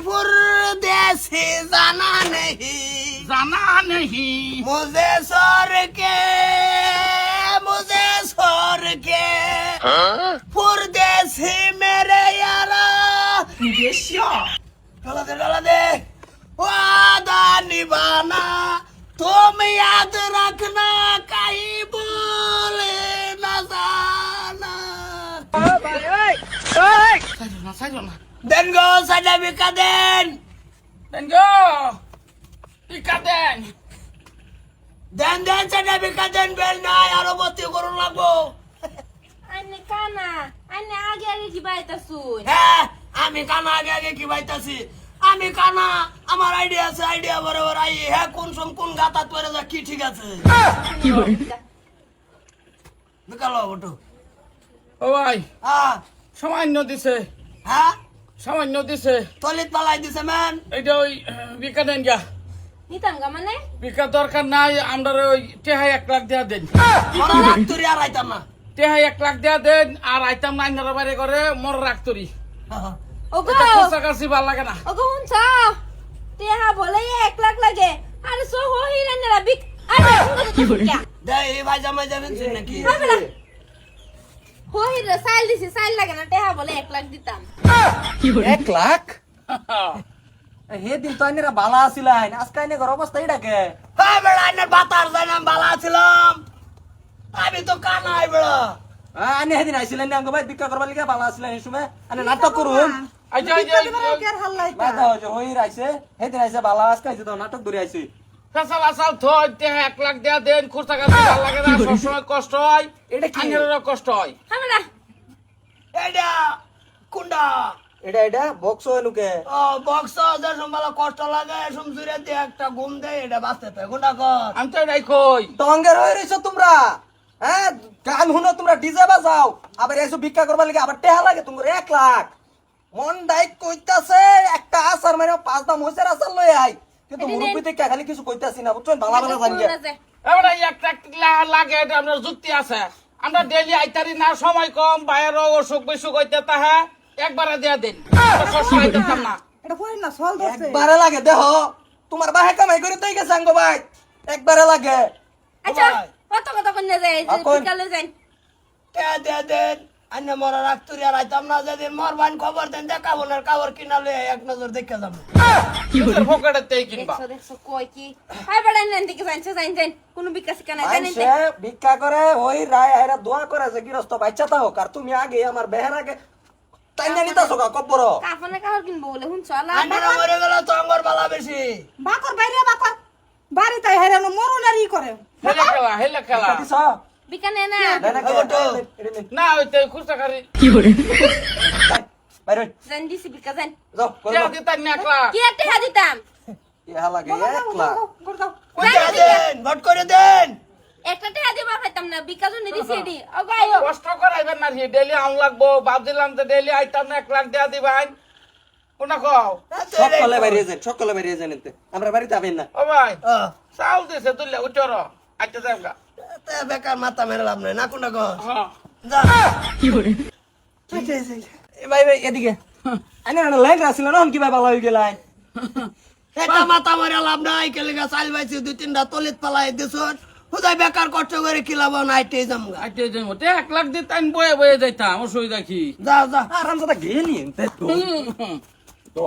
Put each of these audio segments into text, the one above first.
परदेसी जाना नहीं मुझे छोड़ के परदेसी मेरे यारा डाला दे वादा निभाना तुम याद रखना कहीं बोले न जाना Dengo sada bikaden Dengo bikaden Den sada bikaden bel নাই আরো ভর্তি করুন লাগবো আনে কানা আনে আগে আগে কি বাইতাছুন হ্যাঁ আমি কানা আগে কি বাইতাছি আমি কানা আমার আইডিয়া আছে আইডিয়া বরাবর আই হ্যাঁ কোন গাতা তোরে যা কি ঠিক আছে কি বলে বিকালো ওটো ও ভাই হ্যাঁ সামান্য দিছে হ্যাঁ সামান্য দিছে তলিত পালাই দিছে ম্যান এইটা ওই বিকা দেন গা নিতাম গা মানে বিকা দরকার নাই আমরা ওই টেহাই 1 লাখ দেয়া দেন মরা রাখতুরি আর আইতাম না টেহাই 1 লাখ দেয়া দেন আর আইতাম না আইনারা বাইরে করে মোর রাখতরি ওগো এটা খরচা কাছি ভাল লাগে না ওগো হুনছা তেহা বলে 1 লাখ লাগে আরে সো হো হিরানেরা বিক আরে কি বলে দেই ভাই জামাই যাবেন নাকি হাবলা হো হিরা সাইল দিছি সাইল লাগে না তেহা বলে 1 লাখ দিতাম কি বলে 1 লাখ হে দিন তো আইনেরা বালা আছিলেন আজকে আইনে ঘর অবস্থা এটাকে হ্যাঁ বেড়া আইনের বাতার যাইলাম বালা ছিলাম আমি তো কানাই বেড়া আইনে হেদিন আইছিলেন না ভাই বিক্কা করবার লিগে বালা আছিলেন এই সময় আইনে নাটক করুন আচ্ছা বাদা হইছে হই রাইছে হেদিন আইছে বালা আজকে আইছে তো নাটক ধরে আইছে ফেসাল আসাল থই টেহা 1 লাখ দেয়া দেন খরচা কাছি ভাল লাগে না সবসময় কষ্ট হয় এটা কি? আইনারা কষ্ট হয় হাবলা এইটা কুন্ডা এটা বক্স হইনুকে ও বক্স যে সম্বালা কষ্ট লাগে এসম জুড়ে দিয়ে একটা ঘুম দেয় এটা বাঁচতে পায় কোনটা কর আমি তো এটাই কই টঙ্গের হই রইছো তোমরা হ্যাঁ গান হুনো তোমরা ডিজে বাজাও আবার এসো ভিক্ষা করবার লিগে আবার টেহা লাগে তোমার 1 লাখ মন ডাইক কইতাছে একটা আসার মানে 5 দাম হইছে আসার লই আই কিন্তু মুরব্বি থেকে খালি কিছু কইতাছি না বুঝছেন ভালো ভালো জানি এবারে 1 লাখ লাগে এটা আপনার যুক্তি আছে আমরা ডেইলি আইতারি না সময় কম বাইরের অসুখ বিসুখ হইতে তাহা একবারে দেয়া দেন সবসময় দিতাম না একবারে লাগে দেহ তোমার বাহে কামাই করে তুই গেছে আঙ্গ ভাই একবারে লাগে আচ্ছা কত কত কোনে যায় কোন? বিকালে যাই দে দেন আইনে মরা রাখতুরি আর আইতাম না যেদিন মরবান খবর দেন দেখাবো না কাবর কিনালে এক নজর দেখে যাবো নিজের পকেটেতেই কিনবা দেখছো কই কি হাই বড় নেন দিকে যাইন কোন বিকাশ কানা জানেন সে ভিক্ষা করে ওই রায় আইরা দোয়া করে যে গৃহস্থ বাচ্চা তাও আর তুমি আগে আমার বেহের আগে টাইনা নিতাছো কা কব্বর কাফনে কাহর কিনবো বলে হুন চলা আইনে মরে গেল তো আঙ্গর বালা বেশি বাকর বাইরে বাকর বাড়ি তাই হেরানো মরুনারি করে হেলে খেলা দিছ বিকানে না না হইতে খুচা খারি কি বলে বাইরে জান দিছি বিকা জান যাও করে দেয়া দিতাম না 1 লাখ কি একটা দিতাম ইহা লাগে 1 লাখ কইটা দেন ভট করে দেন একটা টাকা দিবা পাইতাম না বিকা জন্য দিছি এডি ওগায়ো কষ্ট করাইবেন না ডেইলি আম লাগবো ভাবছিলাম যে ডেইলি আইতাম না 1 লাখ দেয়া দিবাই কোনা কও সকলে বাইরে যান এতে আমরা বাড়িতে আবেন না ও ভাই চাউল দিছে তুললে উঠর আইতে যাবগা বেকার মাথা মেরে লাভ নাই না কোনটা কর হ্যাঁ যা কি বলে ভাই এদিকে আইনে না লাইন আসছিল না কি ভাই ভালো হই গেলাই এটা মাথা মেরে লাভ নাই কেলে গা চাল বাইছি 2-3টা তলিত পালাই দিছন হুদাই বেকার কষ্ট করে কিলাব নাইতে যামগা আইতে যাবো 1 লাখ দিতাম বয়ে বয়ে যাইতাম অসুবিধা কি যা যা আরাম সাথে গেলি এতে তো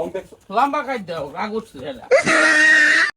লম্বা খাই দাও রাগ উঠছে